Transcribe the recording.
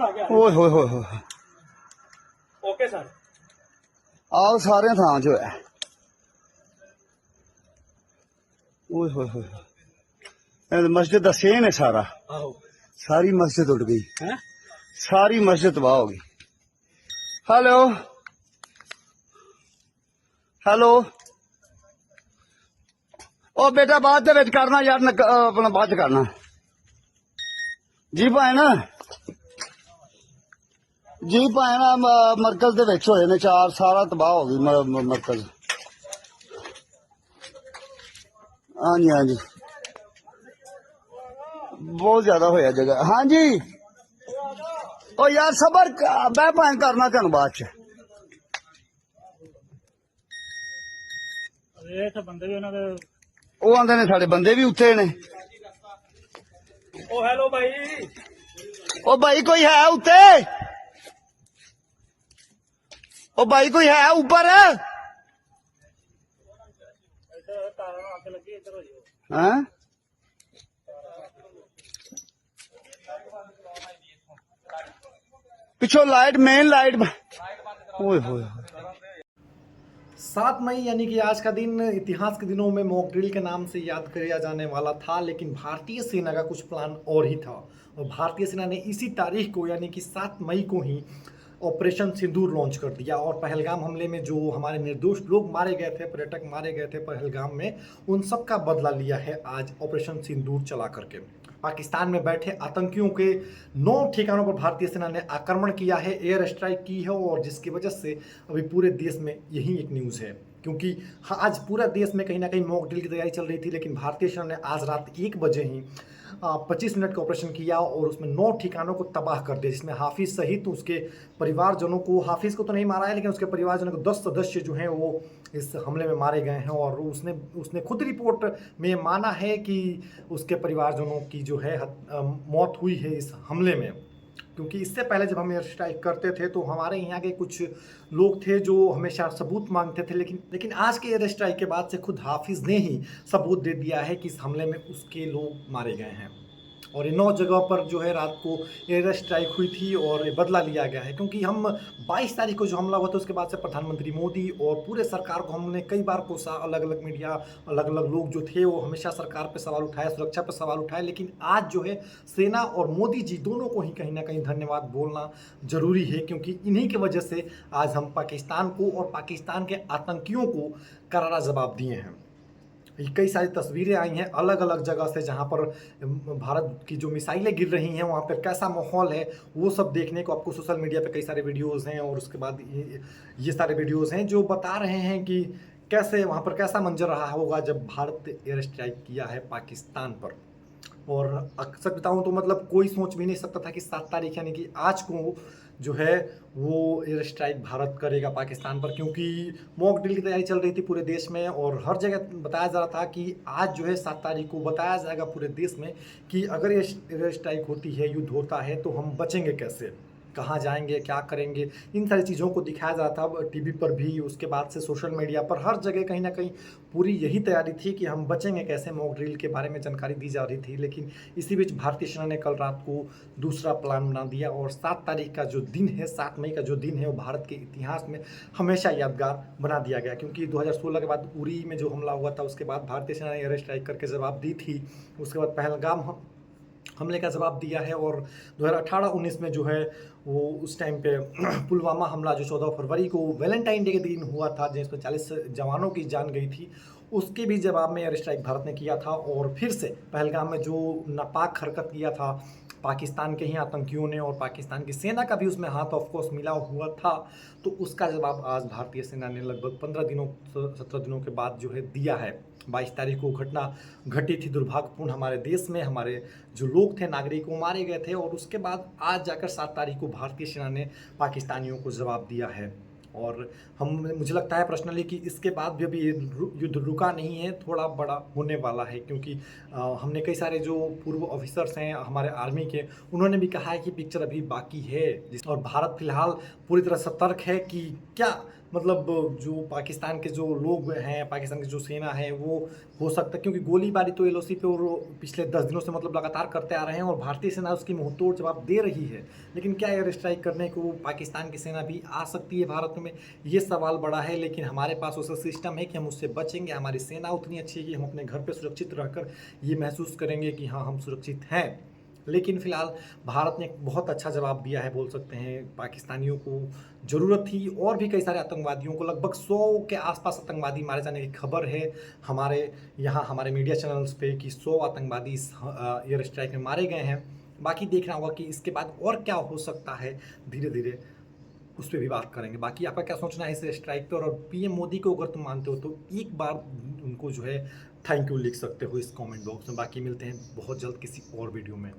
ओए होए होए होए ओके सर आओ सारे थां च होया ओए होए होए मस्जिद दा सेन है सारा आओ सारी मस्जिद उड़ गई हैं सारी मस्जिद तबाह हो गई हेलो हेलो ओ बेटा बाद दे विच करना यार अपना बाद च करना जी भाई ना जी भाई ना मरकज दे विच होए ने चार सारा तबाह हो गई मरकज हाँ जी हाँ जी बहुत ज्यादा होया जगह हाँ जी ओ यार सबर मैं भाई करना तेन बाद च ਇਹ ਤਾਂ ਬੰਦੇ ਵੀ ਉਹਨਾਂ ਦੇ ਉਹ ਆਂਦੇ ਨੇ ਸਾਡੇ ਬੰਦੇ ਵੀ ਉੱਤੇ ਨੇ ਉਹ ਹੈਲੋ ਭਾਈ ਉਹ ਭਾਈ ਕੋਈ ਹੈ ਉੱਤੇ ਉਹ ਭਾਈ ਕੋਈ ਹੈ ਉੱਪਰ ਇੱਧਰ ਤਾਰਾਂ ਨੂੰ ਅੱਗ ਲੱਗੀ ਇੱਧਰ ਹੋ ਜਾਓ हैं पिछो लाइट मेन लाइट ओए होए 7 मई यानी कि आज का दिन इतिहास के दिनों में मॉक ड्रिल के नाम से याद किया जाने वाला था, लेकिन भारतीय सेना का कुछ प्लान और ही था और भारतीय सेना ने इसी तारीख को यानी कि 7 मई को ही ऑपरेशन सिंदूर लॉन्च कर दिया और पहलगाम हमले में जो हमारे निर्दोष लोग मारे गए थे, पर्यटक मारे गए थे पहलगाम में, उन सब का बदला लिया है आज ऑपरेशन सिंदूर चला करके। पाकिस्तान में बैठे आतंकियों के 9 ठिकानों पर भारतीय सेना ने आक्रमण किया है, एयर स्ट्राइक की है और जिसकी वजह से अभी पूरे देश में यही एक न्यूज़ है, क्योंकि आज पूरा देश में कहीं ना कहीं मॉक ड्रिल की तैयारी चल रही थी, लेकिन भारतीय सेना ने आज रात 1 बजे ही 25 मिनट का ऑपरेशन किया और उसमें 9 ठिकानों को तबाह कर दिया, जिसमें हाफिज सहित उसके परिवारजनों को, हाफिज को तो नहीं मारा है लेकिन उसके परिवारजनों को 10 सदस्य जो हैं वो इस हमले में मारे गए हैं और उसने खुद रिपोर्ट में माना है कि उसके परिवारजनों की जो है मौत हुई है इस हमले में। क्योंकि इससे पहले जब हम एयर स्ट्राइक करते थे तो हमारे यहाँ के कुछ लोग थे जो हमेशा सबूत मांगते थे, लेकिन आज के एयर स्ट्राइक के बाद से खुद हाफिज ने ही सबूत दे दिया है कि इस हमले में उसके लोग मारे गए हैं और ये 9 जगह पर जो है रात को एयर स्ट्राइक हुई थी और बदला लिया गया है। क्योंकि हम 22 तारीख को जो हमला हुआ था उसके बाद से प्रधानमंत्री मोदी और पूरे सरकार को हमने कई बार कोसा, अलग अलग मीडिया, अलग अलग लोग जो थे वो हमेशा सरकार पे सवाल उठाए, सुरक्षा पे सवाल उठाए, लेकिन आज जो है सेना और मोदी जी दोनों को ही कहीं ना कहीं धन्यवाद बोलना ज़रूरी है, क्योंकि इन्हीं की वजह से आज हम पाकिस्तान को और पाकिस्तान के आतंकियों को करारा जवाब दिए हैं। कई सारी तस्वीरें आई हैं अलग अलग जगह से जहां पर भारत की जो मिसाइलें गिर रही हैं वहां पर कैसा माहौल है वो सब देखने को आपको सोशल मीडिया पे कई सारे वीडियोस हैं और उसके बाद ये सारे वीडियोस हैं जो बता रहे हैं कि कैसे वहां पर कैसा मंजर रहा होगा जब भारत एयर स्ट्राइक किया है पाकिस्तान पर। और अक्सर बताऊं तो मतलब कोई सोच भी नहीं सकता था कि 7 तारीख यानी कि आज को जो है वो एयर स्ट्राइक भारत करेगा पाकिस्तान पर, क्योंकि मॉक ड्रिल की तैयारी चल रही थी पूरे देश में और हर जगह बताया जा रहा था कि आज जो है 7 तारीख को बताया जाएगा पूरे देश में कि अगर एयर स्ट्राइक होती है, युद्ध होता है तो हम बचेंगे कैसे, कहाँ जाएंगे, क्या करेंगे, इन सारी चीज़ों को दिखाया जा रहा था टीवी पर भी, उसके बाद से सोशल मीडिया पर, हर जगह कहीं ना कहीं पूरी यही तैयारी थी कि हम बचेंगे कैसे, मॉक ड्रिल के बारे में जानकारी दी जा रही थी। लेकिन इसी बीच भारतीय सेना ने कल रात को दूसरा प्लान बना दिया और 7 तारीख का जो दिन है, 7 मई का जो दिन है वो भारत के इतिहास में हमेशा यादगार बना दिया गया, क्योंकि 2016 के बाद उरी में जो हमला हुआ था उसके बाद भारतीय सेना ने एयर स्ट्राइक करके जवाब दी थी, उसके बाद पहलगाम हमले का जवाब दिया है और 2018-19 में जो है वो उस टाइम पे पुलवामा हमला जो 14 फरवरी को वैलेंटाइन डे के दिन हुआ था जिसमें 40 जवानों की जान गई थी, उसके भी जवाब में एयर स्ट्राइक भारत ने किया था। और फिर से पहलगाम में जो नापाक हरकत किया था पाकिस्तान के ही आतंकियों ने और पाकिस्तान की सेना का भी उसमें हाथ ऑफ कोर्स मिला हुआ था, तो उसका जवाब आज भारतीय सेना ने लगभग 15 दिनों 17 दिनों के बाद जो है दिया है। 22 तारीख को घटना घटी थी दुर्भाग्यपूर्ण हमारे देश में, हमारे जो लोग थे नागरिक वो मारे गए थे और उसके बाद आज जाकर 7 तारीख को भारतीय सेना ने पाकिस्तानियों को जवाब दिया है। और मुझे लगता है पर्सनली कि इसके बाद भी अभी युद्ध रुका नहीं है, थोड़ा बड़ा होने वाला है, क्योंकि हमने कई सारे जो पूर्व ऑफिसर्स हैं हमारे आर्मी के, उन्होंने भी कहा है कि पिक्चर अभी बाकी है और भारत फिलहाल पूरी तरह सतर्क है कि क्या मतलब जो पाकिस्तान के जो लोग हैं, पाकिस्तान की जो सेना है वो हो सकता है, क्योंकि गोलीबारी तो एलओसी पे और पिछले 10 दिनों से मतलब लगातार करते आ रहे हैं और भारतीय सेना उसकी मुंहतोड़ जवाब दे रही है। लेकिन क्या एयर स्ट्राइक करने को पाकिस्तान की सेना भी आ सकती है भारत में, ये सवाल बड़ा है। लेकिन हमारे पास उसका सिस्टम है कि हम उससे बचेंगे। हमारी सेना उतनी अच्छी है कि हम अपने घर पे सुरक्षित रहकर ये महसूस करेंगे कि हाँ, हम सुरक्षित हैं। लेकिन फ़िलहाल भारत ने एक बहुत अच्छा जवाब दिया है, बोल सकते हैं। पाकिस्तानियों को ज़रूरत थी, और भी कई सारे आतंकवादियों को, लगभग 100 के आसपास आतंकवादी मारे जाने की खबर है हमारे यहाँ, हमारे मीडिया चैनल्स पे, कि 100 आतंकवादी इस एयर स्ट्राइक में मारे गए हैं। बाकी देखना होगा कि इसके बाद और क्या हो सकता है, धीरे धीरे उस पर भी बात करेंगे। बाकी आपका क्या सोचना है इस स्ट्राइक पे, और पीएम मोदी को अगर तुम मानते हो तो एक बार उनको जो है थैंक यू लिख सकते हो इस कमेंट बॉक्स में। बाकी मिलते हैं बहुत जल्द किसी और वीडियो में।